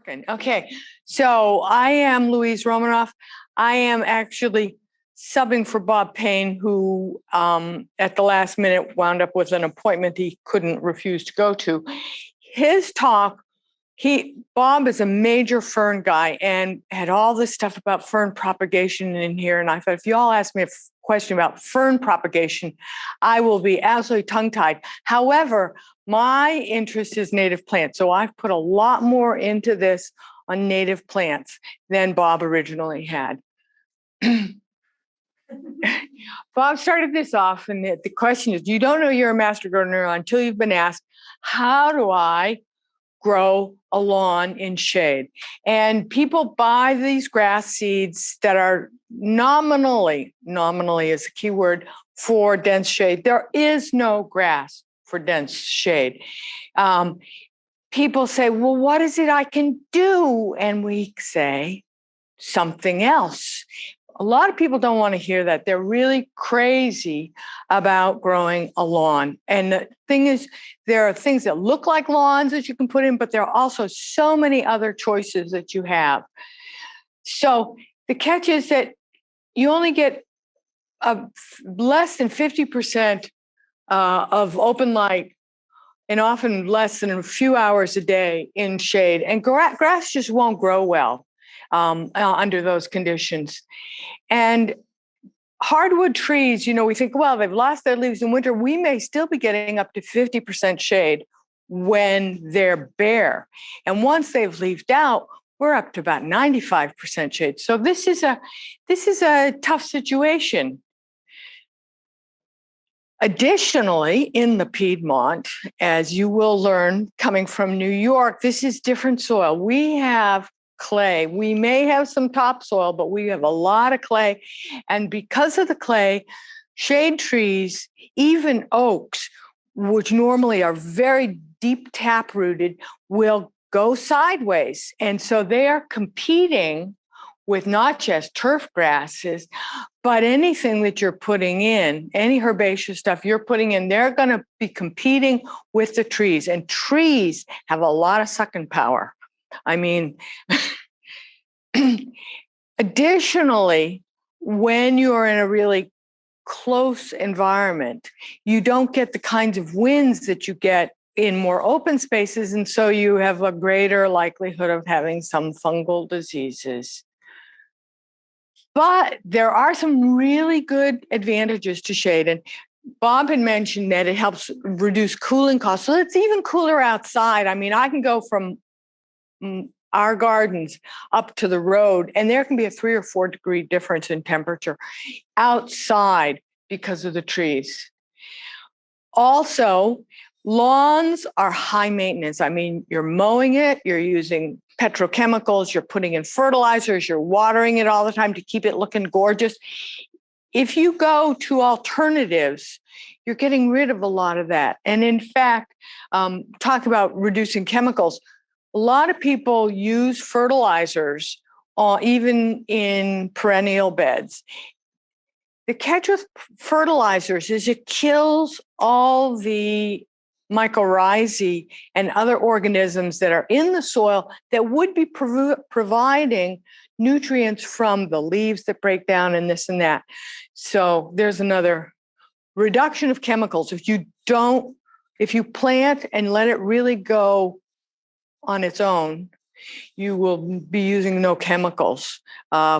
Okay, so I am Louise Romanow. I am actually subbing for Bob Payne, who at the last minute wound up with an appointment he couldn't refuse to go to. His talk, Bob is a major fern guy and had all this stuff about fern propagation in here. And I thought, if you all ask me a question about fern propagation, I will be absolutely tongue-tied. However, my interest is native plants. So I've put a lot more into this on native plants than Bob originally had. Bob started this off, and the question is, you don't know you're a master gardener until you've been asked, how do I grow a lawn in shade? And people buy these grass seeds that are nominally is a key word, for dense shade. There is no grass for dense shade. People say, well, what is it I can do? And we say something else. A lot of people don't want to hear that. They're really crazy about growing a lawn. And the thing is, there are things that look like lawns that you can put in, but there are also so many other choices that you have. So the catch is that you only get less than 50% of open light, and often less than a few hours a day in shade. And grass just won't grow well under those conditions. And hardwood trees, we think, well, they've lost their leaves in winter. We may still be getting up to 50% shade when they're bare. And once they've leafed out, we're up to about 95% shade. So this is a tough situation. Additionally, in the Piedmont, as you will learn coming from New York, this is different soil. We have clay. We may have some topsoil, but we have a lot of clay. And because of the clay, shade trees, even oaks, which normally are very deep tap-rooted, will go sideways. And so they are competing with not just turf grasses, but anything that you're putting in, any herbaceous stuff you're putting in, they're going to be competing with the trees. And trees have a lot of sucking power. I mean, additionally, when you're in a really close environment, you don't get the kinds of winds that you get in more open spaces. And so you have a greater likelihood of having some fungal diseases. But there are some really good advantages to shade. And Bob had mentioned that it helps reduce cooling costs. So it's even cooler outside. I mean, I can go from our gardens up to the road, and there can be a 3 or 4 degree difference in temperature outside because of the trees. Also, lawns are high maintenance. I mean, you're mowing it, you're using petrochemicals, you're putting in fertilizers, you're watering it all the time to keep it looking gorgeous. If you go to alternatives, you're getting rid of a lot of that. And in fact, talk about reducing chemicals. A lot of people use fertilizers even in perennial beds. The catch with fertilizers is it kills all the mycorrhizae and other organisms that are in the soil that would be providing nutrients from the leaves that break down and this and that. So there's another reduction of chemicals. If you plant and let it really go on its own, you will be using no chemicals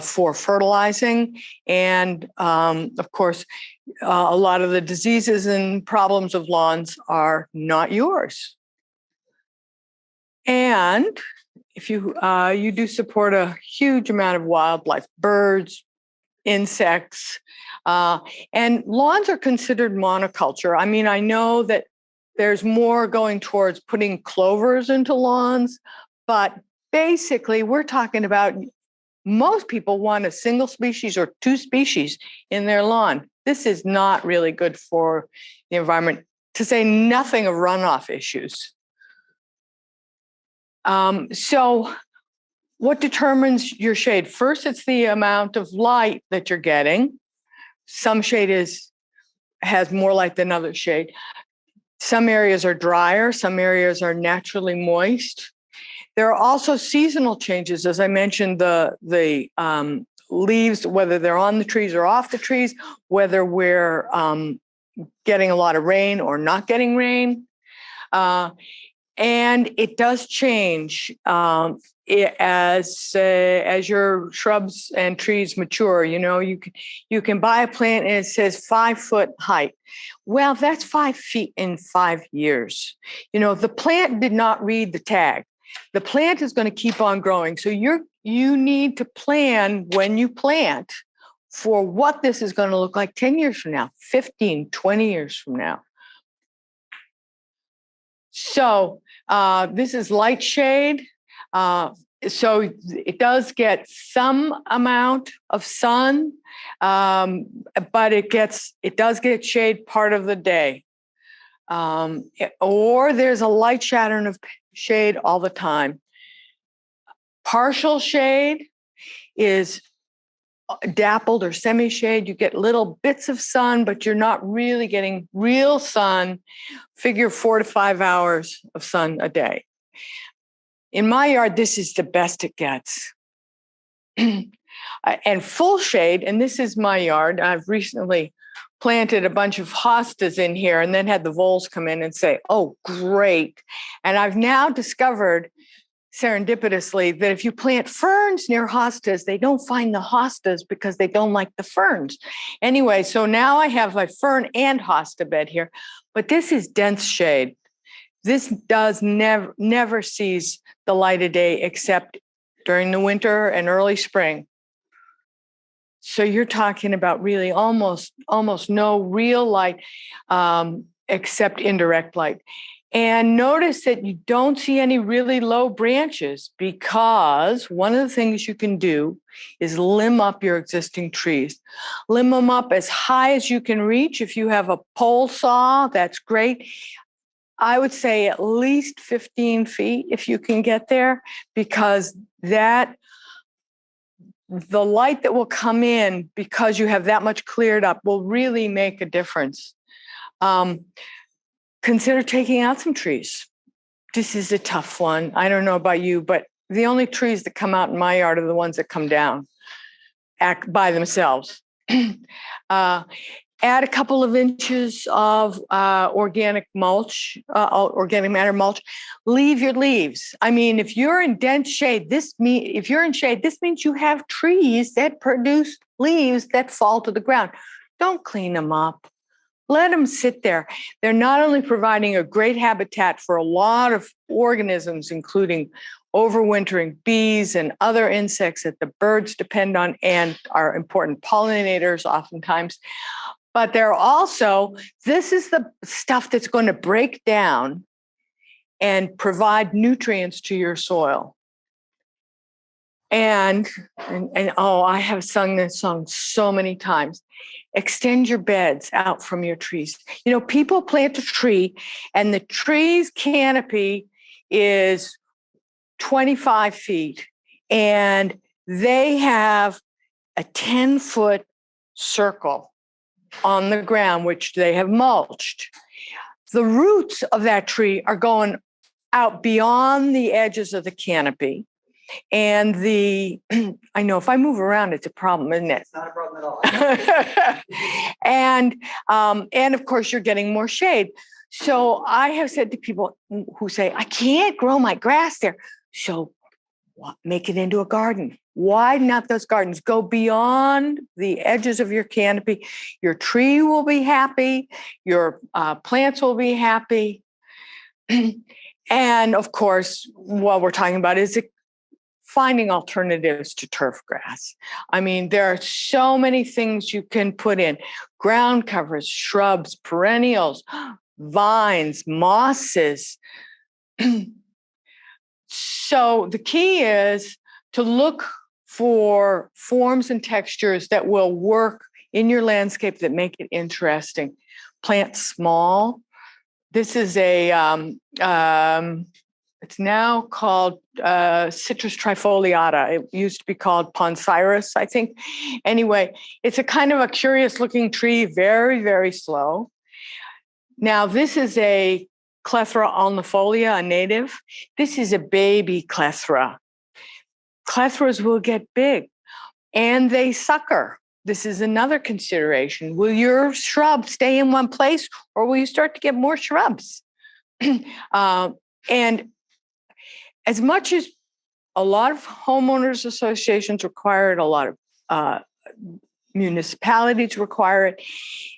for fertilizing. And of course, a lot of the diseases and problems of lawns are not yours. And if you do support a huge amount of wildlife, birds, insects, and lawns are considered monoculture. I mean, I know that there's more going towards putting clovers into lawns, but basically we're talking about most people want a single species or 2 species in their lawn. This is not really good for the environment, to say nothing of runoff issues. So what determines your shade? First, it's the amount of light that you're getting. Some shade has more light than other shade. Some areas are drier, some areas are naturally moist. There are also seasonal changes. As I mentioned, the leaves, whether they're on the trees or off the trees, whether we're getting a lot of rain or not getting rain. And it does change as your shrubs and trees mature. You can buy a plant and it says 5 foot height. Well, that's 5 feet in 5 years. The plant did not read the tag. The plant is going to keep on growing. So you need to plan when you plant for what this is going to look like 10 years from now, 15, 20 years from now. So this is light shade. So it does get some amount of sun, but it does get shade part of the day. Or there's a light shadow of shade all the time. Partial shade is dappled or semi-shade. You get little bits of sun, but you're not really getting real sun. Figure 4 to 5 hours of sun a day. In my yard, this is the best it gets. And full shade, and this is my yard. I've recently planted a bunch of hostas in here and then had the voles come in and say, oh, great. And I've now discovered serendipitously that if you plant ferns near hostas, they don't find the hostas because they don't like the ferns. Anyway, so now I have my fern and hosta bed here, but this is dense shade. This does never sees the light of day except during the winter and early spring. So you're talking about really almost no real light except indirect light. And notice that you don't see any really low branches because one of the things you can do is limb up your existing trees. Limb them up as high as you can reach. If you have a pole saw, that's great. I would say at least 15 feet if you can get there, because the light that will come in because you have that much cleared up will really make a difference. Consider taking out some trees. This is a tough one. I don't know about you, but the only trees that come out in my yard are the ones that come down by themselves. Add a couple of inches of organic mulch, organic matter mulch. Leave your leaves. I mean, if you're in dense shade, this means you have trees that produce leaves that fall to the ground. Don't clean them up. Let them sit there. They're not only providing a great habitat for a lot of organisms, including overwintering bees and other insects that the birds depend on and are important pollinators oftentimes, but they're also, this is the stuff that's going to break down and provide nutrients to your soil. And I have sung this song so many times. Extend your beds out from your trees. People plant a tree and the tree's canopy is 25 feet and they have a 10-foot circle on the ground, which they have mulched. The roots of that tree are going out beyond the edges of the canopy. And I know if I move around, it's a problem, isn't it? It's not a problem at all. And of course, you're getting more shade. So I have said to people who say, I can't grow my grass there. So make it into a garden. Widen out those gardens. Go beyond the edges of your canopy. Your tree will be happy. Your plants will be happy. And of course, what we're talking about is finding alternatives to turf grass. I mean, there are so many things you can put in. Ground covers, shrubs, perennials, vines, mosses. So the key is to look for forms and textures that will work in your landscape that make it interesting. Plant small. This is it's now called Citrus trifoliata. It used to be called Poncirus, I think. Anyway, it's a kind of a curious looking tree, very, very slow. Now, this is a Clethra alnifolia, a native. This is a baby clethra. Clethras will get big and they sucker. This is another consideration. Will your shrub stay in one place or will you start to get more shrubs? And as much as a lot of homeowners associations require it, a lot of municipalities require it,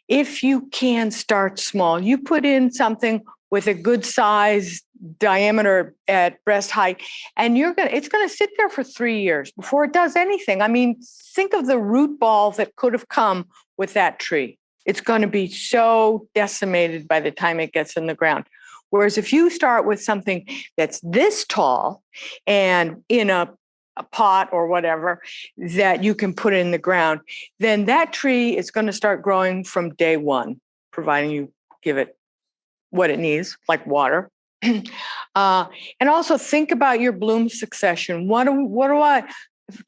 if you can start small, you put in something with a good size diameter at breast height, and it's gonna sit there for 3 years before it does anything. I mean, think of the root ball that could have come with that tree. It's gonna be so decimated by the time it gets in the ground. Whereas if you start with something that's this tall and in a pot or whatever that you can put in the ground, then that tree is going to start growing from day one, providing you give it what it needs, like water. And also think about your bloom succession. Do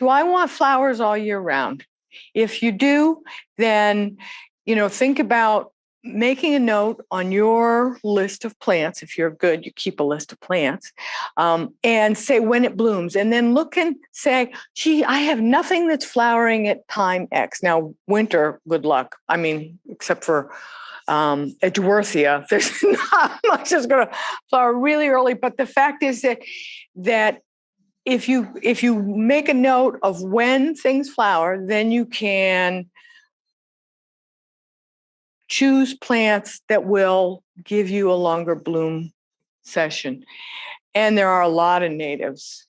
I want flowers all year round? If you do, then, think about making a note on your list of plants. If you're good, you keep a list of plants, and say when it blooms, and then look and say, gee, I have nothing that's flowering at time X. Now, winter, good luck. I mean, except for Edgeworthia, there's not much that's going to flower really early. But the fact is that if you make a note of when things flower, then you can choose plants that will give you a longer bloom session. And there are a lot of natives.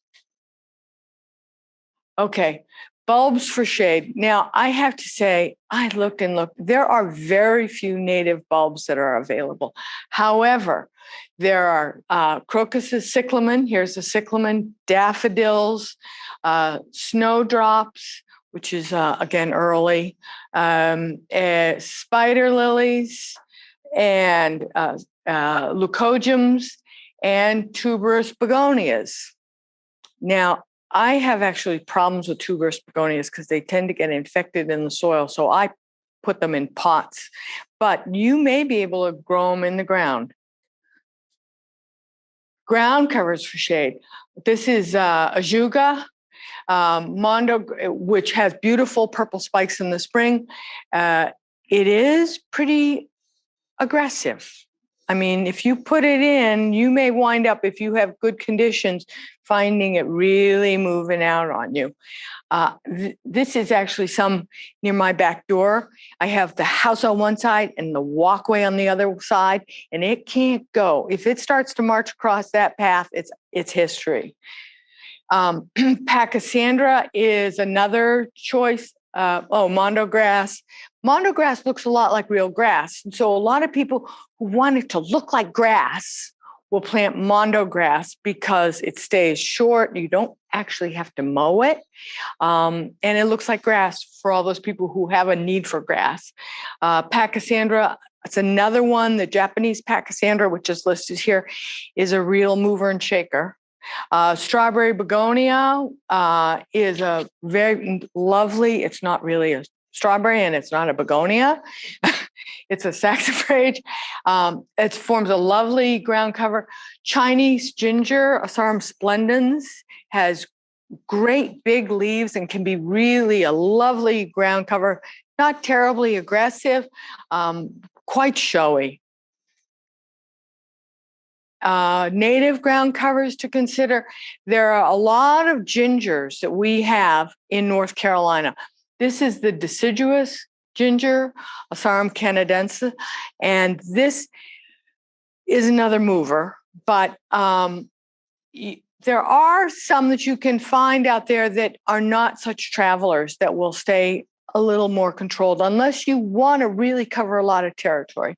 Okay, bulbs for shade. Now, I have to say, I looked and looked. There are very few native bulbs that are available. However, there are crocuses, cyclamen. Here's a cyclamen, daffodils, snowdrops, which is, again, early, spider lilies, and leucogyms, and tuberous begonias. Now, I have actually problems with tuberous begonias because they tend to get infected in the soil, so I put them in pots. But you may be able to grow them in the ground. Ground covers for shade. This is ajuga, mondo, which has beautiful purple spikes in the spring. It is pretty aggressive. I mean, if you put it in, you may wind up, if you have good conditions, finding it really moving out on you. This is actually some near my back door. I have the house on one side and the walkway on the other side, and it can't go. If it starts to march across that path, it's history. Pachysandra is another choice. Mondo grass. Mondo grass looks a lot like real grass. And so a lot of people who want it to look like grass will plant mondo grass because it stays short. You don't actually have to mow it. And it looks like grass for all those people who have a need for grass. Pachysandra, it's another one. The Japanese Pachysandra, which is listed here, is a real mover and shaker. Strawberry begonia is a very lovely, it's not really a strawberry and it's not a begonia. It's a saxifrage. It forms a lovely ground cover. Chinese ginger, Asarum splendens, has great big leaves and can be really a lovely ground cover. Not terribly aggressive, quite showy. Native ground covers to consider. There are a lot of gingers that we have in North Carolina. This is the deciduous ginger, Asarum canadensis, and this is another mover. But there are some that you can find out there that are not such travelers that will stay a little more controlled unless you want to really cover a lot of territory.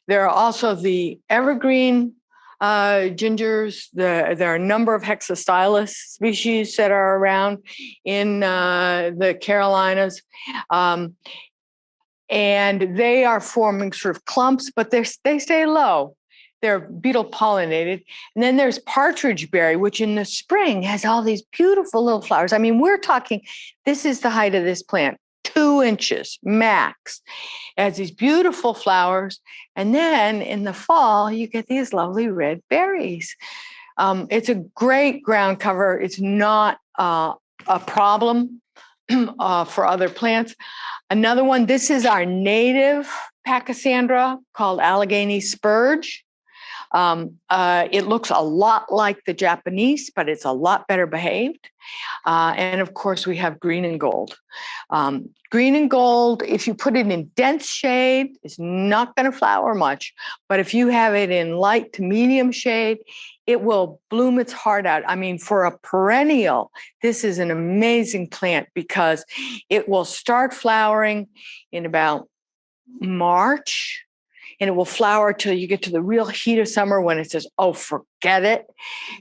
There are also the evergreen gingers. There are a number of hexastylus species that are around in the Carolinas. And they are forming sort of clumps, but they stay low. They're beetle pollinated. And then there's partridge berry, which in the spring has all these beautiful little flowers. I mean, we're talking, this is the height of this plant. 2 inches max. It has these beautiful flowers. And then in the fall, you get these lovely red berries. It's a great ground cover. It's not a problem for other plants. Another one, this is our native Pachysandra called Allegheny spurge. It looks a lot like the Japanese, but it's a lot better behaved. And of course, we have green and gold. Green and gold, if you put it in dense shade, it's not going to flower much. But if you have it in light to medium shade, it will bloom its heart out. I mean, for a perennial, this is an amazing plant because it will start flowering in about March. And it will flower till you get to the real heat of summer when it says, oh, forget it.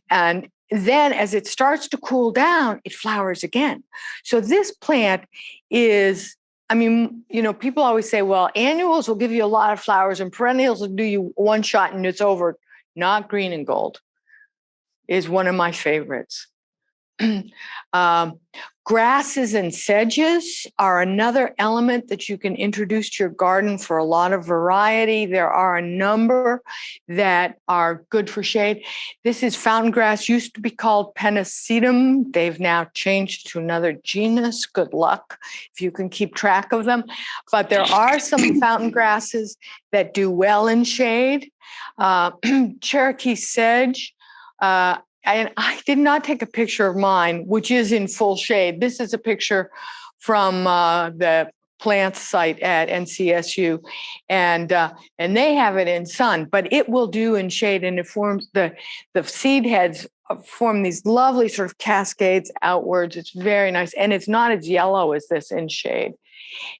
And then as it starts to cool down, it flowers again. So this plant is, I mean, you know, people always say, well, annuals will give you a lot of flowers and perennials will do you one shot and it's over. Not green and gold is one of my favorites. Grasses and sedges are another element that you can introduce to your garden for a lot of variety. There are a number that are good for shade. This is fountain grass, used to be called Pennisetum. They've now changed to another genus. Good luck if you can keep track of them. But there are some fountain grasses that do well in shade. Cherokee sedge, and I did not take a picture of mine, which is in full shade. This is a picture from the plant site at NCSU, and they have it in sun, but it will do in shade, and it forms the seed heads form these lovely sort of cascades outwards. It's very nice, and it's not as yellow as this in shade.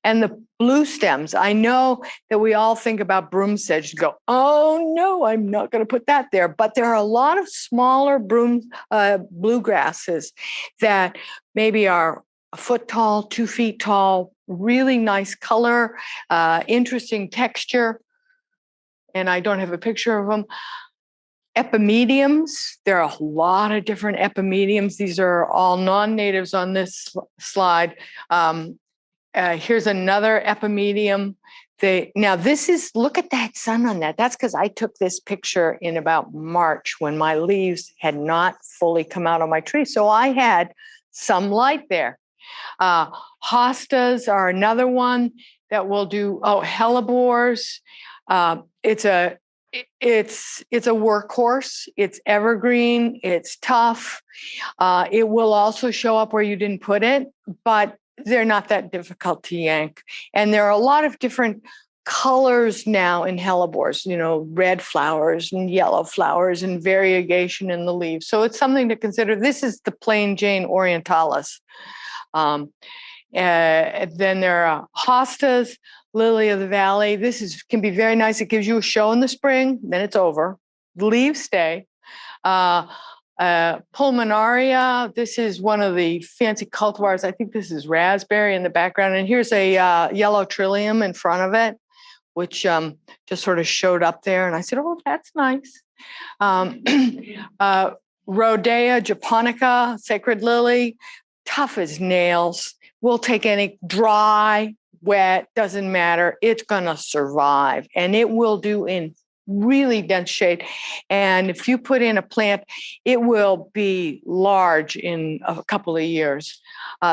And the blue stems, I know that we all think about broom sedge and go, oh no, I'm not going to put that there. But there are a lot of smaller bluegrasses that maybe are a foot tall, 2 feet tall, really nice color, interesting texture. And I don't have a picture of them. Epimediums, there are a lot of different epimediums. These are all non-natives on this slide. Here's another epimedium. Now this is, look at that sun on that. That's because I took this picture in about March when my leaves had not fully come out on my tree. So I had some light there. Hostas are another one that will do, hellebores. It's a workhorse. It's evergreen. It's tough. It will also show up where you didn't put it, but they're not that difficult to yank. And there are a lot of different colors now in hellebores, you know, red flowers and yellow flowers and variegation in the leaves. So it's something to consider. This is the plain Jane orientalis. Then there are hostas, lily of the valley. This can be very nice. It gives you a show in the spring, then it's over. The leaves stay. Pulmonaria, this is one of the fancy cultivars. I think this is raspberry in the background. And here's a yellow trillium in front of it, which just sort of showed up there. And I said, oh, that's nice. Rhodea japonica, sacred lily, tough as nails. We'll take any dry, wet, doesn't matter. It's going to survive. And it will do in really dense shade. And if you put in a plant, it will be large in a couple of years.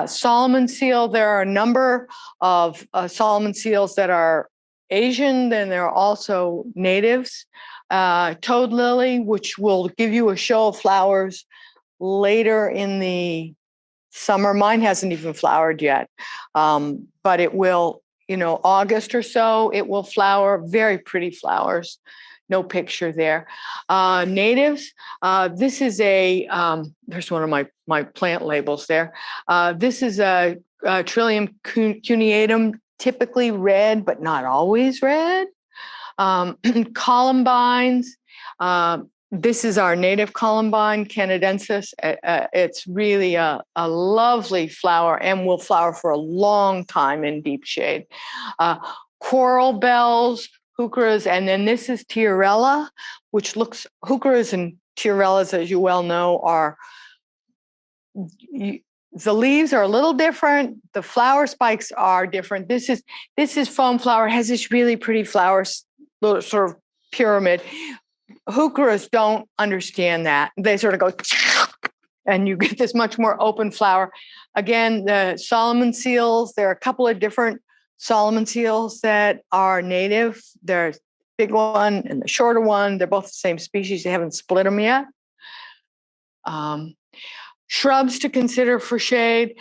Solomon seal, there are a number of Solomon seals that are Asian, then there are also natives. Toad lily, which will give you a show of flowers later in the summer. Mine hasn't even flowered yet, but it will, August or so, it will flower. Very pretty flowers. No picture there. Natives, this is there's one of my plant labels there. This is a Trillium cuneatum, typically red, but not always red. Columbines, this is our native columbine, canadensis. It's really a lovely flower and will flower for a long time in deep shade. Coral bells, heucheras, and then this is tiarella, which looks, heucheras and tiarellas, as you well know, are the leaves are a little different. The flower spikes are different. This is foam flower. It has this really pretty flowers, little sort of pyramid. Heucheras don't understand that. They sort of go, and you get this much more open flower. Again, the Solomon seals, there are a couple of different Solomon seals that are native. There's the big one and the shorter one. They're both the same species. They haven't split them yet. Shrubs to consider for shade.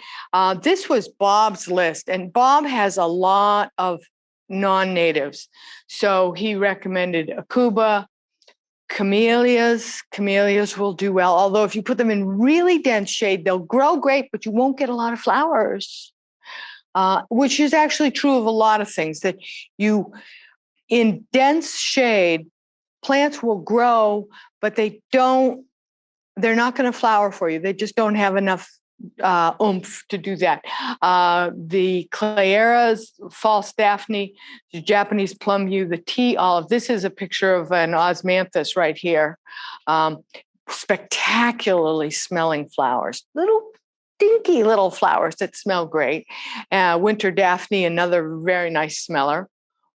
This was Bob's list, and Bob has a lot of non-natives. So he recommended Akuba, camellias. Camellias will do well, although if you put them in really dense shade, they'll grow great, but you won't get a lot of flowers, which is actually true of a lot of things, that you, in dense shade, plants will grow, but they're not going to flower for you. They just don't have enough oomph to do that. The Claeras, false Daphne, the Japanese plum yew, the tea olive. This is a picture of an osmanthus right here. Spectacularly smelling flowers. Little dinky little flowers that smell great. Winter Daphne, another very nice smeller.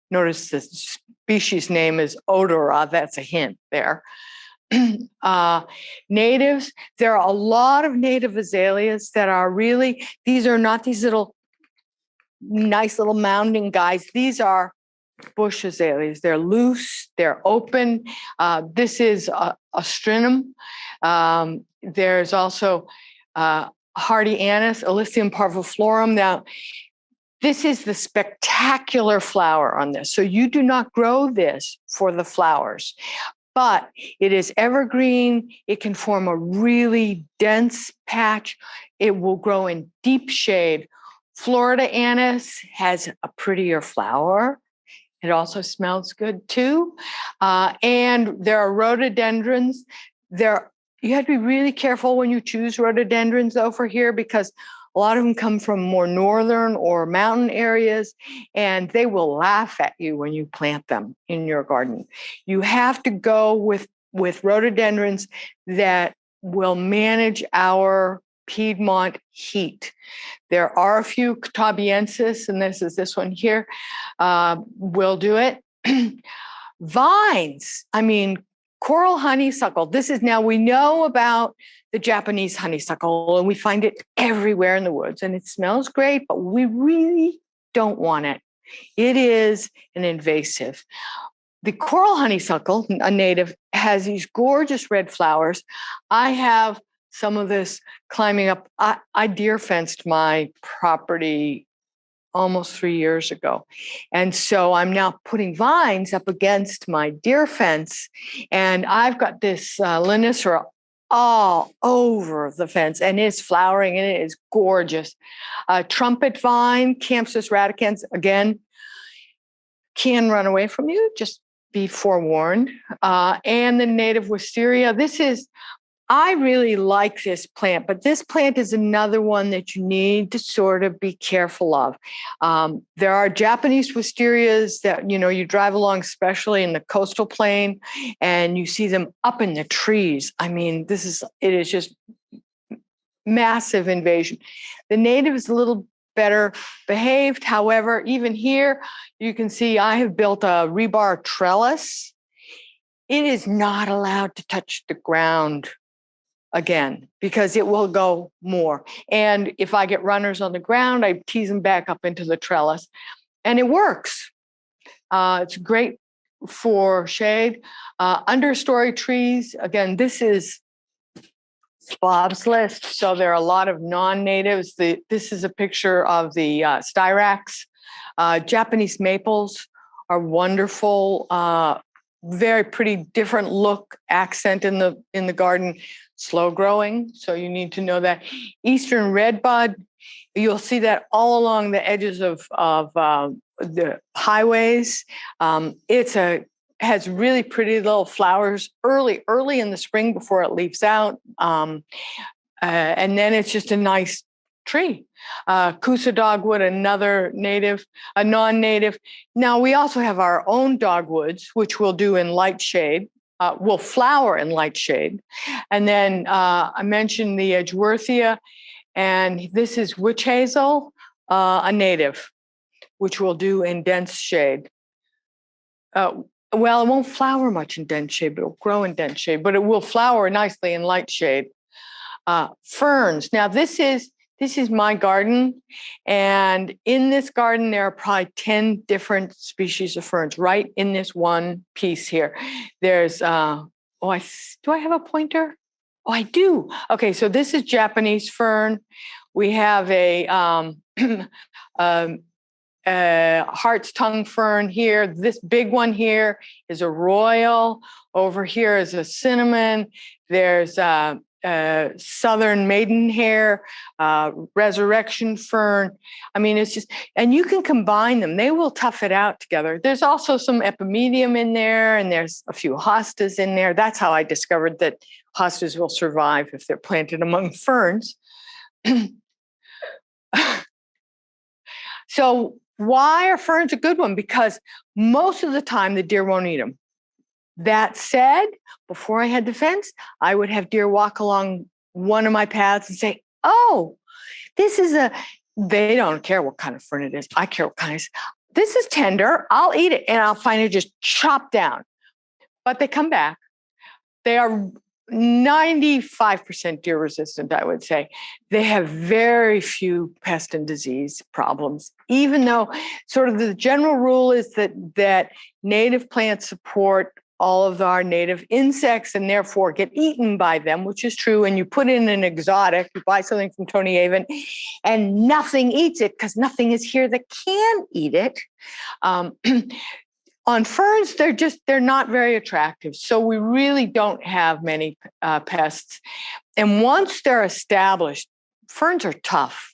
Notice the species name is Odora. That's a hint there. Natives, there are a lot of native azaleas that are really, these are not these little nice little mounding guys. These are bush azaleas. They're loose, they're open. This is astrinum. There's also hardy anise, Alyssium parviflorum. Now, this is the spectacular flower on this. So you do not grow this for the flowers. But it is evergreen. It can form a really dense patch. It will grow in deep shade. Florida anise has a prettier flower. It also smells good too. And there are rhododendrons. You have to be really careful when you choose rhododendrons though for here, because a lot of them come from more northern or mountain areas, and they will laugh at you when you plant them in your garden. You have to go with rhododendrons that will manage our Piedmont heat. There are a few Catabiensis, and this one here, will do it. Vines, coral honeysuckle. Now we know about the Japanese honeysuckle, and we find it everywhere in the woods, and it smells great, but we really don't want it. It is an invasive. The coral honeysuckle, a native, has these gorgeous red flowers. I have some of this climbing up. I deer fenced my property almost 3 years ago. And so I'm now putting vines up against my deer fence, and I've got this Linicera all over the fence, and it's flowering, and it is gorgeous. Trumpet vine, Campsis radicans, again, can run away from you. Just be forewarned. And the native wisteria. I really like this plant, but this plant is another one that you need to sort of be careful of. There are Japanese wisterias that, you drive along, especially in the coastal plain, and you see them up in the trees. It is just massive invasion. The native is a little better behaved. However, even here, you can see I have built a rebar trellis. It is not allowed to touch the ground again, because it will go more. And if I get runners on the ground, I tease them back up into the trellis, and it works. It's great for shade. Understory trees, again, this is Bob's list. So there are a lot of non-natives. This is a picture of the styrax. Japanese maples are wonderful. Very pretty, different look, accent in the garden. Slow growing, so you need to know that. Eastern redbud, you'll see that all along the edges of the highways. It has really pretty little flowers early in the spring before it leaves out, and then it's just a nice tree. Coosa dogwood, another native, a non-native. Now we also have our own dogwoods, which we'll do in light shade. Will flower in light shade. And then I mentioned the Edgeworthia. And this is witch hazel, a native, which will do in dense shade. Well, it won't flower much in dense shade, but it'll grow in dense shade, but it will flower nicely in light shade. Ferns. Now, this is my garden, and in this garden there are probably 10 different species of ferns right in this one piece here. There's do I have a pointer? Oh, I do. Okay, so this is Japanese fern. We have a hart's tongue fern here. This big one here is a royal. Over here is a cinnamon. There's southern maidenhair, resurrection fern. I mean, it's just, and you can combine them. They will tough it out together. There's also some epimedium in there, and there's a few hostas in there. That's how I discovered that hostas will survive if they're planted among ferns. So why are ferns a good one? Because most of the time the deer won't eat them. That said, before I had the fence, I would have deer walk along one of my paths and say, oh, they don't care what kind of fern it is. I care what kind it is. This is tender. I'll eat it. And I'll find it just chopped down. But they come back. They are 95% deer resistant, I would say. They have very few pest and disease problems, even though sort of the general rule is that native plants support all of our native insects and therefore get eaten by them, which is true. And you put in an exotic, you buy something from Tony Avon, and nothing eats it because nothing is here that can eat it. On ferns, they're not very attractive. So we really don't have many pests. And once they're established, ferns are tough.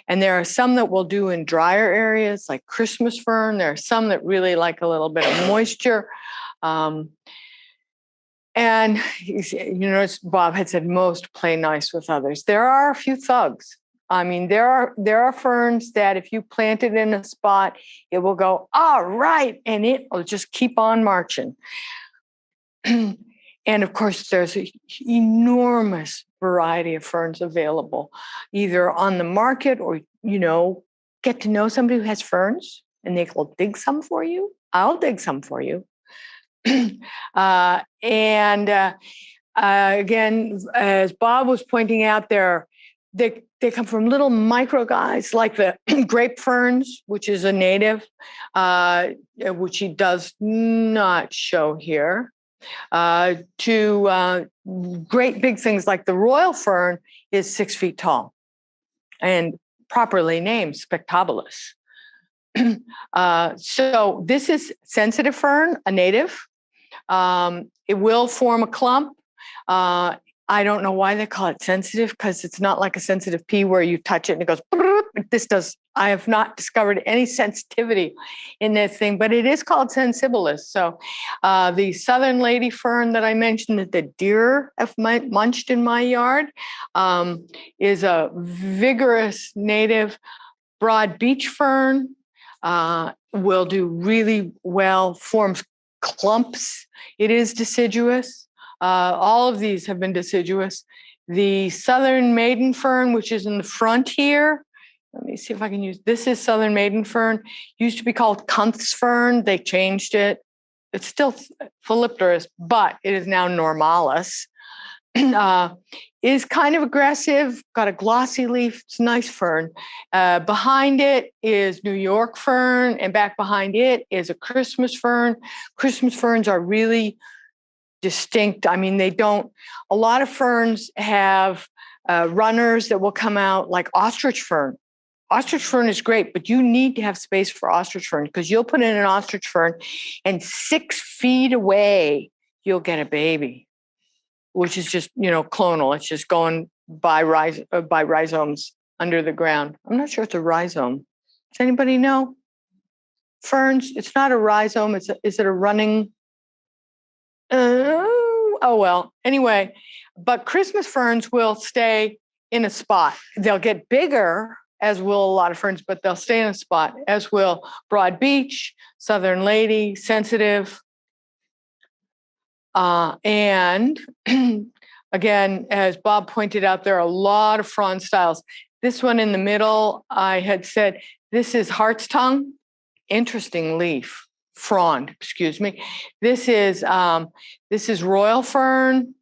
And there are some that will do in drier areas, like Christmas fern. There are some that really like a little bit of moisture. And as Bob had said, most play nice with others. There are a few thugs. I mean, there are ferns that if you plant it in a spot, it will go, all right, and it will just keep on marching. And of course, there's an enormous variety of ferns available, either on the market or, get to know somebody who has ferns and they will dig some for you. I'll dig some for you. Again, as Bob was pointing out, they come from little micro guys like the grape ferns, which is a native, which he does not show here, to great big things like the royal fern is 6 feet tall and properly named spectabilis. So this is sensitive fern, a native. It will form a clump. I don't know why they call it sensitive, because it's not like a sensitive pea where you touch it and it goes, this does. I have not discovered any sensitivity in this thing, but it is called sensibilis. So the southern lady fern that I mentioned that the deer have munched in my yard is a vigorous native broad beech fern, will do really well, forms clumps. It is deciduous. All of these have been deciduous. The southern maiden fern, which is in the front here, let me see if I can use, this is southern maiden fern, used to be called Kunth's fern. They changed it. It's still philipterous, but it is now normalis. Is kind of aggressive, got a glossy leaf. It's a nice fern. Behind it is New York fern, and back behind it is a Christmas fern. Christmas ferns are really distinct. I mean, a lot of ferns have runners that will come out like ostrich fern. Ostrich fern is great, but you need to have space for ostrich fern, because you'll put in an ostrich fern and 6 feet away, you'll get a baby, which is just, clonal. It's just going by rhizomes under the ground. I'm not sure it's a rhizome. Does anybody know? Ferns, it's not a rhizome. Is it a running? Oh, well, anyway, but Christmas ferns will stay in a spot. They'll get bigger, as will a lot of ferns, but they'll stay in a spot, as will broad beech, southern lady, sensitive. And again, as Bob pointed out, there are a lot of frond styles. This one in the middle, I had said, this is hart's tongue. Interesting leaf. Frond, excuse me. This is royal fern.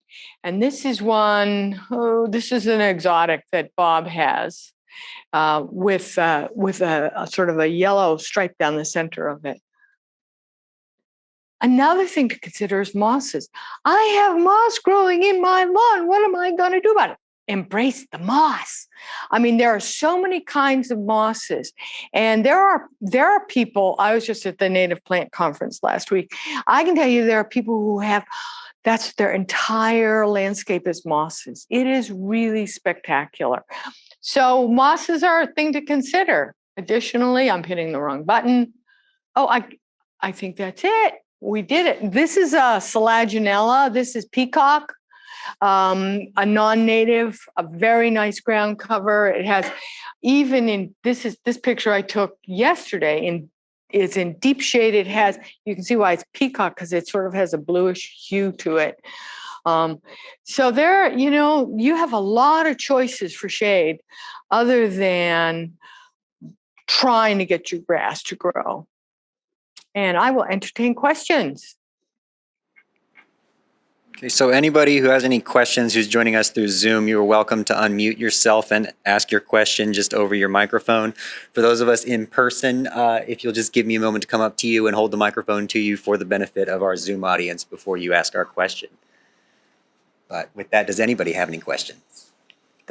And this is one, oh, this is an exotic that Bob has with a sort of a yellow stripe down the center of it. Another thing to consider is mosses. I have moss growing in my lawn. What am I going to do about it? Embrace the moss. I mean, there are so many kinds of mosses, and there are people. I was just at the Native Plant Conference last week. I can tell you there are people who have that's their entire landscape is mosses. It is really spectacular. So mosses are a thing to consider. Additionally, I'm hitting the wrong button. Oh, I think that's it. We did it. This is a Selaginella. This is peacock, a non-native, a very nice ground cover. It has this picture I took yesterday is in deep shade. It has, you can see why it's peacock because it sort of has a bluish hue to it. So there, you have a lot of choices for shade other than trying to get your grass to grow. And I will entertain questions. Okay, so anybody who has any questions who's joining us through Zoom, you're welcome to unmute yourself and ask your question just over your microphone. For those of us in person, if you'll just give me a moment to come up to you and hold the microphone to you for the benefit of our Zoom audience before you ask our question. But with that, does anybody have any questions?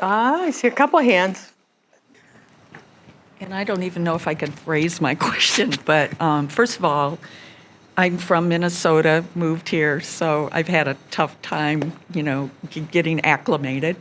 I see a couple of hands. And I don't even know if I could phrase my question, but first of all, I'm from Minnesota, moved here, so I've had a tough time, getting acclimated.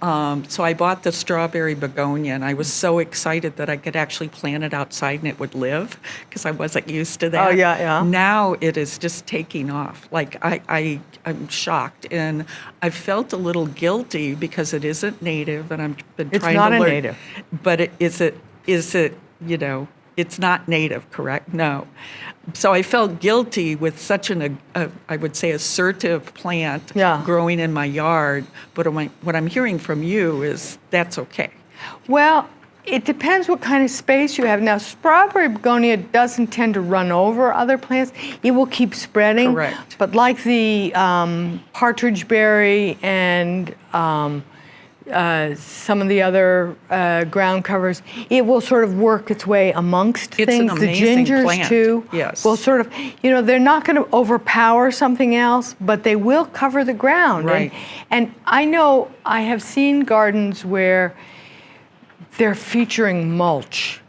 So I bought the strawberry begonia, and I was so excited that I could actually plant it outside and it would live, because I wasn't used to that. Oh, yeah. Now it is just taking off. Like, I'm shocked, and I felt a little guilty because it isn't native, and I've been trying to learn. It's not a native. But is it, it's not native, correct? No. So I felt guilty with such I would say, assertive plant growing in my yard. But what I'm hearing from you is that's okay. Well, it depends what kind of space you have. Now, strawberry begonia doesn't tend to run over other plants. It will keep spreading. Correct. But like the partridge berry and some of the other ground covers, it will sort of work its way amongst things. An amazing the gingers plant. too. Yes. Will sort of, they're not going to overpower something else, but they will cover the ground. Right. And I know I have seen gardens where they're featuring mulch,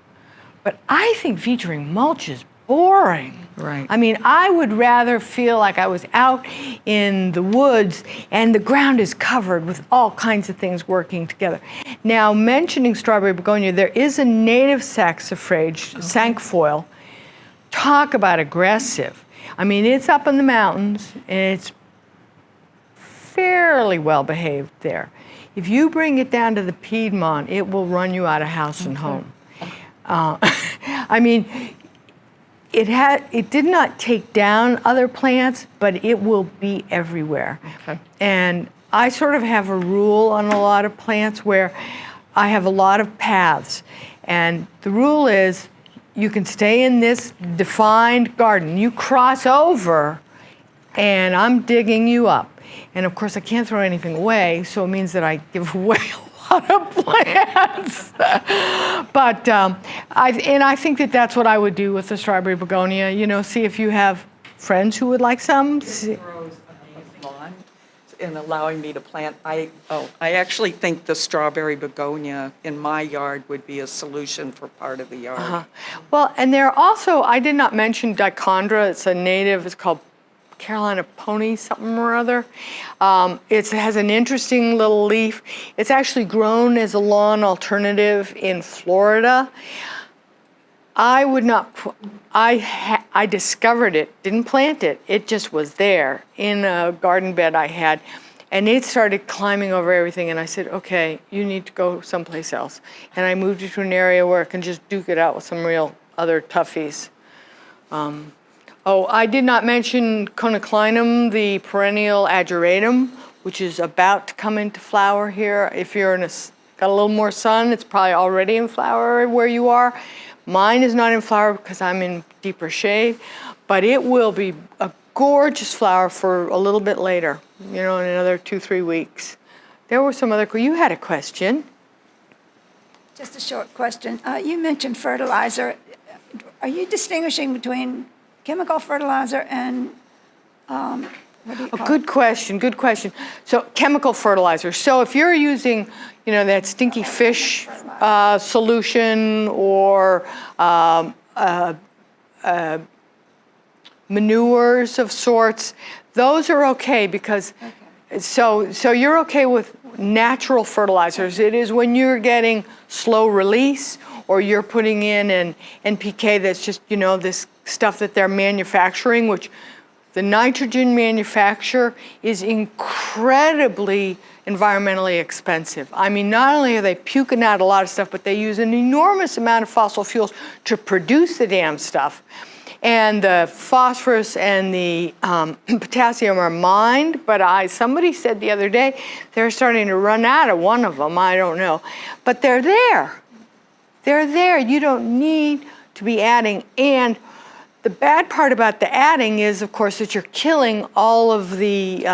but I think featuring mulch is boring. Right. I mean, I would rather feel like I was out in the woods and the ground is covered with all kinds of things working together. Now, mentioning strawberry begonia, there is a native saxifrage, cinquefoil. Talk about aggressive. I mean, it's up in the mountains and it's fairly well behaved there. If you bring it down to the Piedmont, it will run you out of house and home. I mean, it did not take down other plants, but it will be everywhere. Okay. And I sort of have a rule on a lot of plants where I have a lot of paths. And the rule is you can stay in this defined garden. You cross over and I'm digging you up. And of course I can't throw anything away, so it means that I give away a lot of plants. But I think that's what I would do with the strawberry begonia. See if you have friends who would like some. It grows amazing lawn in allowing me to plant. I actually think the strawberry begonia in my yard would be a solution for part of the yard. Uh-huh. Well, and there are also, I did not mention dichondra. It's a native. It's called Carolina pony something or other. It has an interesting little leaf. It's actually grown as a lawn alternative in Florida. I would not, I discovered it, didn't plant it. It just was there in a garden bed I had. And it started climbing over everything. And I said, okay, you need to go someplace else. And I moved it to an area where I can just duke it out with some real other toughies. I did not mention conoclinum, the perennial ageratum, which is about to come into flower here. If you're in got a little more sun. It's probably already in flower where you are. Mine is not in flower because I'm in deeper shade, but it will be a gorgeous flower for a little bit later, in another 2-3 weeks. There were some other, you had a question. Just a short question. You mentioned fertilizer. Are you distinguishing between chemical fertilizer and what do you call Good question. So chemical fertilizer. So if you're using, that stinky fish solution or manures of sorts, those are okay because so you're okay with natural fertilizers. It is when you're getting slow release or you're putting in an NPK that's just, this stuff that they're manufacturing, which the nitrogen manufacture is incredibly environmentally expensive. I mean, not only are they puking out a lot of stuff, but they use an enormous amount of fossil fuels to produce the damn stuff. And the phosphorus and the potassium are mined, but somebody said the other day they're starting to run out of one of them. I don't know. But they're there. They're there. You don't need to be adding. And the bad part about the adding is, of course, that you're killing all of the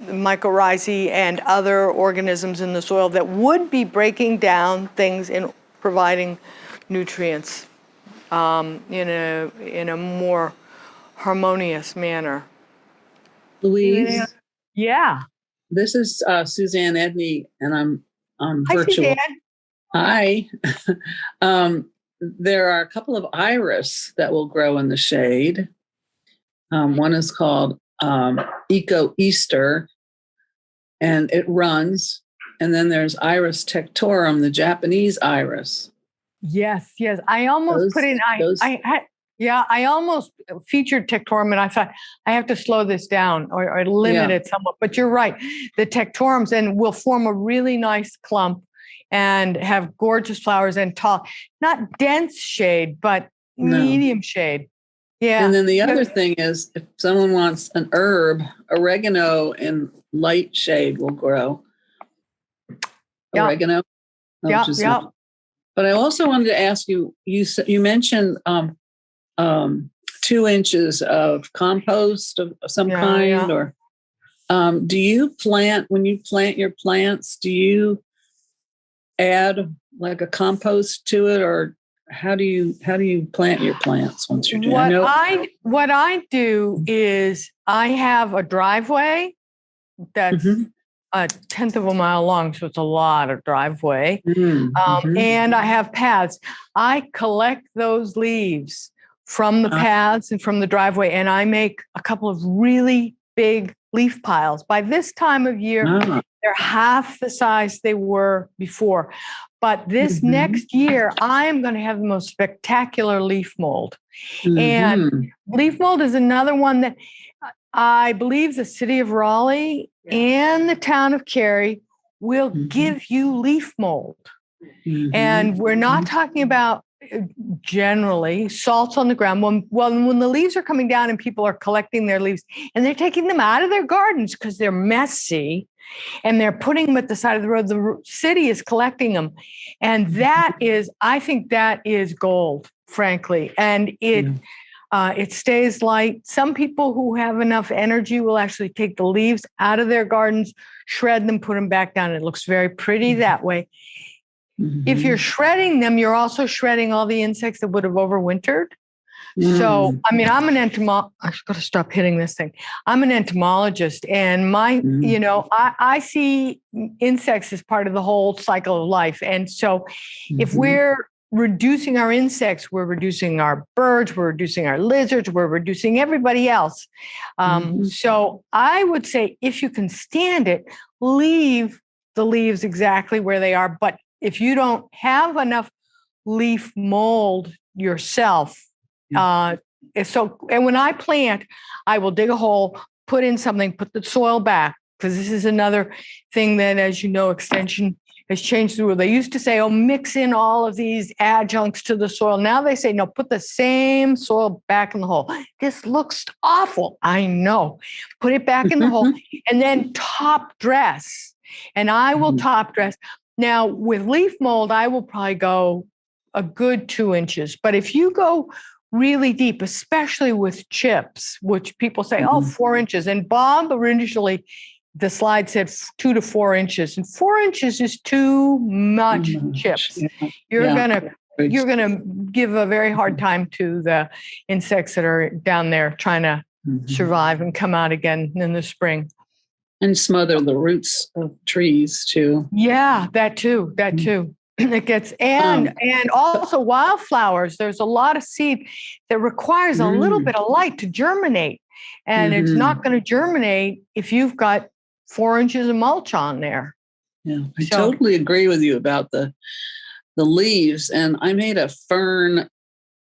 mycorrhizae and other organisms in the soil that would be breaking down things and providing nutrients in a more harmonious manner. Louise, Yeah. this is Suzanne Edney, and I'm Hi, virtual. Suzanne. Hi. There are a couple of iris that will grow in the shade. One is called Eco Easter, and it runs. And then there's Iris tectorum, the Japanese iris. Yes. I almost put in. I almost featured tectorum, and I thought I have to slow this down or limit it somewhat. But you're right. The tectorums and will form a really nice clump and have gorgeous flowers and tall, not dense shade, but medium shade. Yeah. And then the other thing is, if someone wants an herb, oregano in light shade will grow. Oregano. Yeah. But I also wanted to ask you. You mentioned 2 inches of compost of some kind, or do you plant when you plant your plants? Do you add like a compost to it, or how do you plant your plants once you're doing it? What I do is I have a driveway that's a 1/10 of a mile long, so it's a lot of driveway. And I have paths. I collect those leaves from the paths and from the driveway, and I make a couple of really big leaf piles. By this time of year, they're half the size they were before. But this next year, I am going to have the most spectacular leaf mold. And leaf mold is another one that I believe the city of Raleigh and the town of Cary will give you leaf mold. And we're not talking about generally salts on the ground. When the leaves are coming down and people are collecting their leaves and they're taking them out of their gardens because they're messy and they're putting them at the side of the road, the city is collecting them. And that is, I think that is gold, frankly. And it stays light. Some people who have enough energy will actually take the leaves out of their gardens, shred them, put them back down. It looks very pretty that way. If you're shredding them, you're also shredding all the insects that would have overwintered. So, I mean, I'm an entomologist. I've got to stop hitting this thing. I'm an entomologist, and I see insects as part of the whole cycle of life. And so if we're reducing our insects, we're reducing our birds, we're reducing our lizards, we're reducing everybody else. So I would say if you can stand it, leave the leaves exactly where they are. But if you don't have enough leaf mold yourself, and when I plant, I will dig a hole, put in something, put the soil back, because this is another thing that, as you know, extension has changed the rule. They used to say, mix in all of these adjuncts to the soil. Now they say, no, put the same soil back in the hole. This looks awful. I know. Put it back in the hole and then top dress. And I will top dress. Now, with leaf mold, I will probably go a good 2 inches. But if you go really deep, especially with chips, which people say, oh, 4 inches. And Bob originally, the slide said 2 to 4 inches. And 4 inches is too much chips. Yeah. You're gonna give a very hard time to the insects that are down there trying to survive and come out again in the spring. And smother the roots of trees too. Yeah, that too. It gets and also wildflowers. There's a lot of seed that requires a little bit of light to germinate, and it's not going to germinate if you've got 4 inches of mulch on there. Yeah, I totally agree with you about the leaves. And I made a fern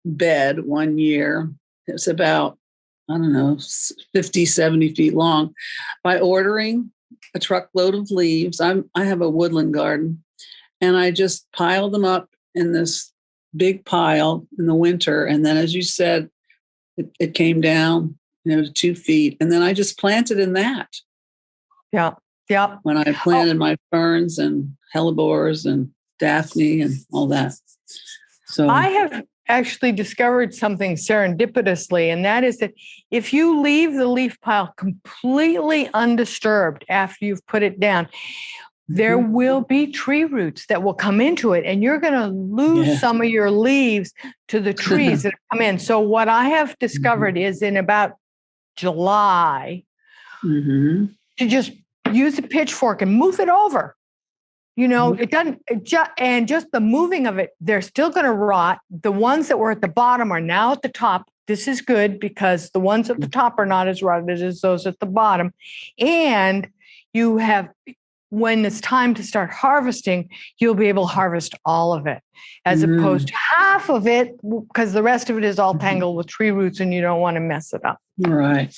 bed one year. It was about, I don't know, 50, 70 feet long, by ordering a truckload of leaves. I have a woodland garden, and I just piled them up in this big pile in the winter. And then, as you said, it came down, to 2 feet. And then I just planted in that. Yeah. When I planted my ferns and hellebores and Daphne and all that. So I have actually discovered something serendipitously, and that is that if you leave the leaf pile completely undisturbed after you've put it down, there will be tree roots that will come into it, and you're going to lose some of your leaves to the trees that come in. So what I have discovered is in about July to just use a pitchfork and move it over. It doesn't, and just the moving of it, they're still going to rot. The ones that were at the bottom are now at the top. This is good because the ones at the top are not as rotted as those at the bottom. And you have, when it's time to start harvesting, you'll be able to harvest all of it as opposed to half of it, because the rest of it is all tangled with tree roots and you don't want to mess it up. Right.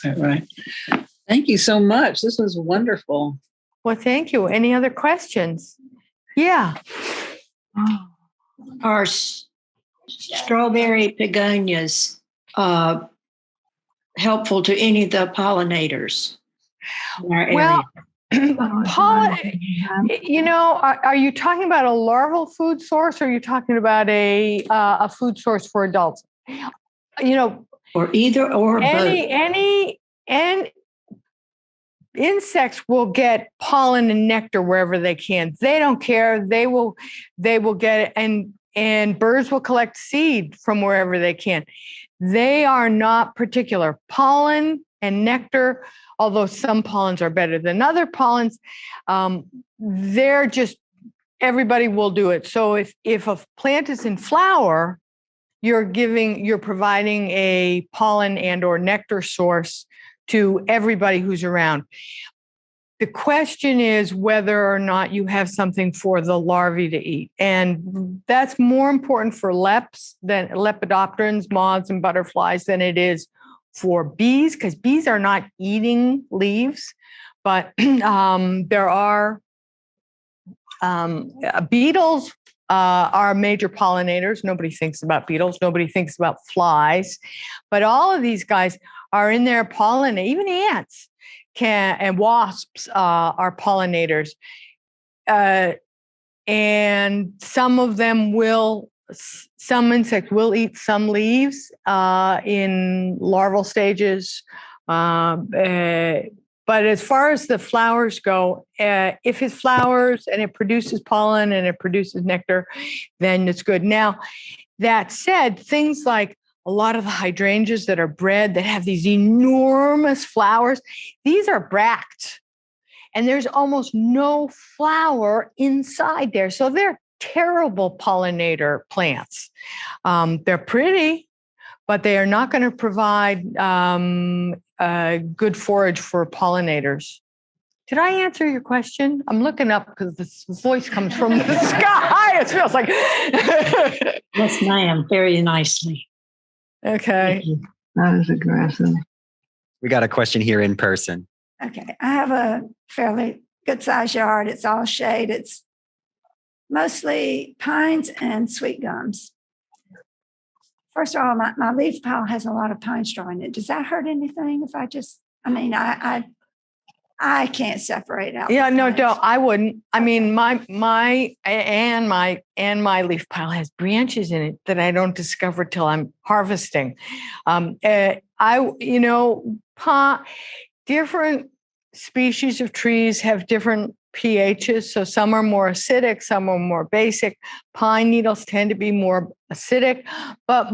Thank you so much. This was wonderful. Well, thank you. Any other questions? Yeah. Are strawberry begonias helpful to any of the pollinators in our area? Well, are you talking about a larval food source, or are you talking about a food source for adults? Or either or both. And insects will get pollen and nectar wherever they can. They don't care. They will get it, and birds will collect seed from wherever they can. They are not particular. Pollen and nectar, although some pollens are better than other pollens, they're just, everybody will do it. So if a plant is in flower, you're providing a pollen and or nectar source to everybody who's around. The question is whether or not you have something for the larvae to eat. And that's more important for lepidopterans, moths, and butterflies than it is for bees, because bees are not eating leaves. But there are beetles are major pollinators. Nobody thinks about beetles. Nobody thinks about flies. But all of these guys are in there pollinating. Even ants and wasps are pollinators. And some insects will eat some leaves in larval stages. But as far as the flowers go, if it flowers and it produces pollen and it produces nectar, then it's good. Now, that said, things like a lot of the hydrangeas that are bred that have these enormous flowers, these are bract, and there's almost no flower inside there. So they're terrible pollinator plants. They're pretty, but they are not going to provide good forage for pollinators. Did I answer your question? I'm looking up because this voice comes from the sky. It feels like. Yes, ma'am. Very nicely. Okay. That is aggressive. We got a question here in person. Okay. I have a fairly good sized yard. It's all shade. It's mostly pines and sweet gums. First of all, my leaf pile has a lot of pine straw in it. Does that hurt anything if I I can't separate out. Yeah, the no, plants. don't. I wouldn't. I mean, my leaf pile has branches in it that I don't discover till I'm harvesting. Different species of trees have different pHs. So some are more acidic, some are more basic. Pine needles tend to be more acidic, but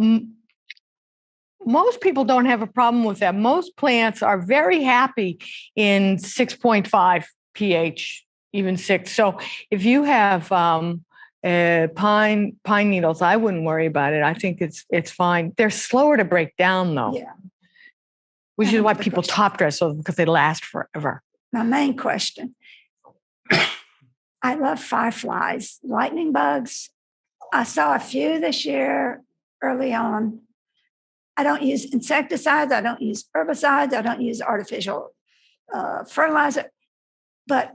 most people don't have a problem with that. Most plants are very happy in 6.5 pH, even 6. So if you have pine needles, I wouldn't worry about it. I think it's fine. They're slower to break down though. Yeah. Which is why people top dress those, because they last forever. My main question. I love fireflies, lightning bugs. I saw a few this year early on. I don't use insecticides. I don't use herbicides. I don't use artificial fertilizer. But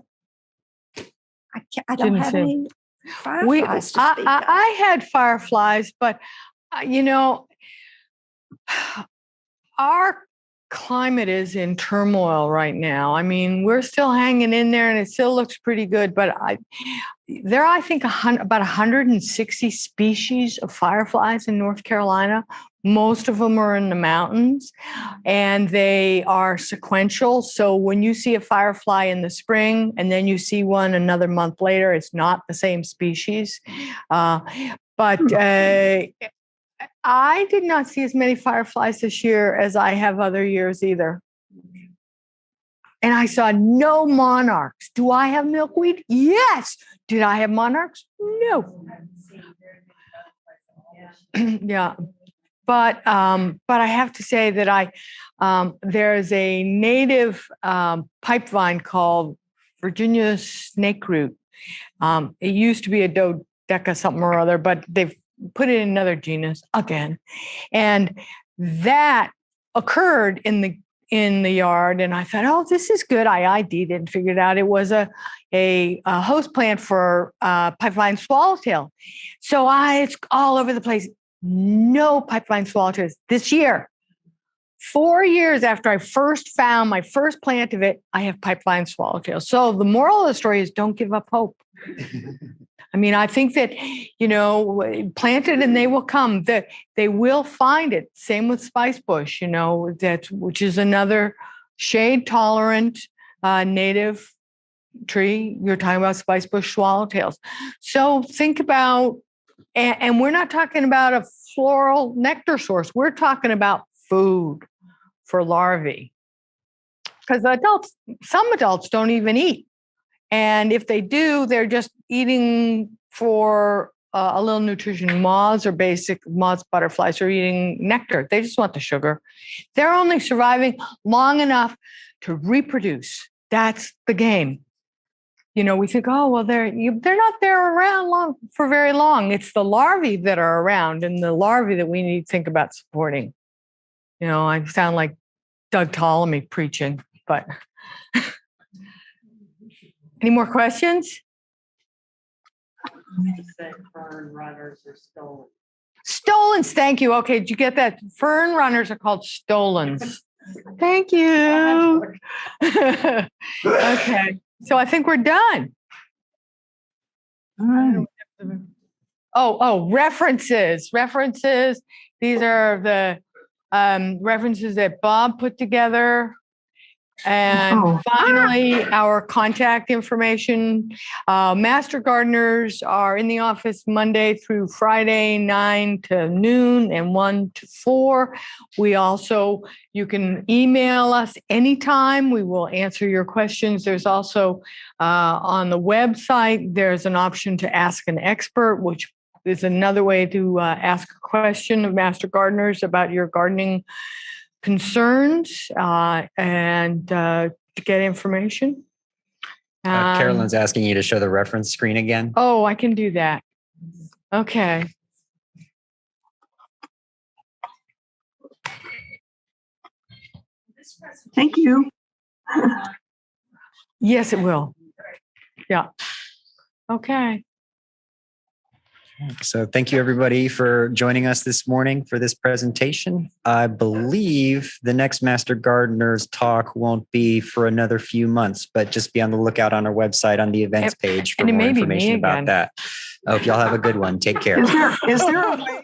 I don't have any fireflies to speak of. I had fireflies, but our climate is in turmoil right now. I mean, we're still hanging in there and it still looks pretty good, but I think about 160 species of fireflies in North Carolina. Most of them are in the mountains and they are sequential. So when you see a firefly in the spring and then you see one another month later, it's not the same species. But I did not see as many fireflies this year as I have other years either. And I saw no monarchs. Do I have milkweed? Yes. Did I have monarchs? No. Yeah. But I have to say that there's a native pipevine called Virginia snakeroot. It used to be a dodeca something or other, but they've put it in another genus again. And that occurred in the yard. And I thought, oh, this is good. I ID'd it and figured out it was a host plant for pipevine swallowtail. So it's all over the place. No pipevine swallowtails this year. 4 years after I first found my first plant of it, I have pipevine swallowtail. So the moral of the story is don't give up hope. I mean, I think that, plant it and they will come. They will find it. Same with spicebush, which is another shade-tolerant native tree. You're talking about spicebush swallowtails. So think about, and we're not talking about a floral nectar source. We're talking about food for larvae. Because some adults don't even eat. And if they do, they're just eating for a little nutrition. Moths butterflies are eating nectar. They just want the sugar. They're only surviving long enough to reproduce. That's the game. We think, oh, well, they're not there around for very long. It's the larvae that are around and the larvae that we need to think about supporting. I sound like Doug Ptolemy preaching, but... Any more questions? Fern runners are stolen. Stolens, thank you. Okay, did you get that? Fern runners are called stolens. Thank you. Okay, so I think we're done. All right. Oh, references. References. These are the references that Bob put together. And finally, our contact information. Master gardeners are in the office Monday through Friday, 9 to noon and 1 to 4. You can email us anytime. We will answer your questions. There's also on the website, there's an option to ask an expert, which is another way to ask a question of master gardeners about your gardening concerns and to get information. Carolyn's asking you to show the reference screen again. Oh, I can do that. Okay. Thank you. Yes, it will. Yeah. Okay. So thank you everybody for joining us this morning for this presentation. I believe the next Master Gardener's talk won't be for another few months, but just be on the lookout on our website on the events page for and it more may be me information about again. that. I hope y'all have a good one. Take care. Is there a way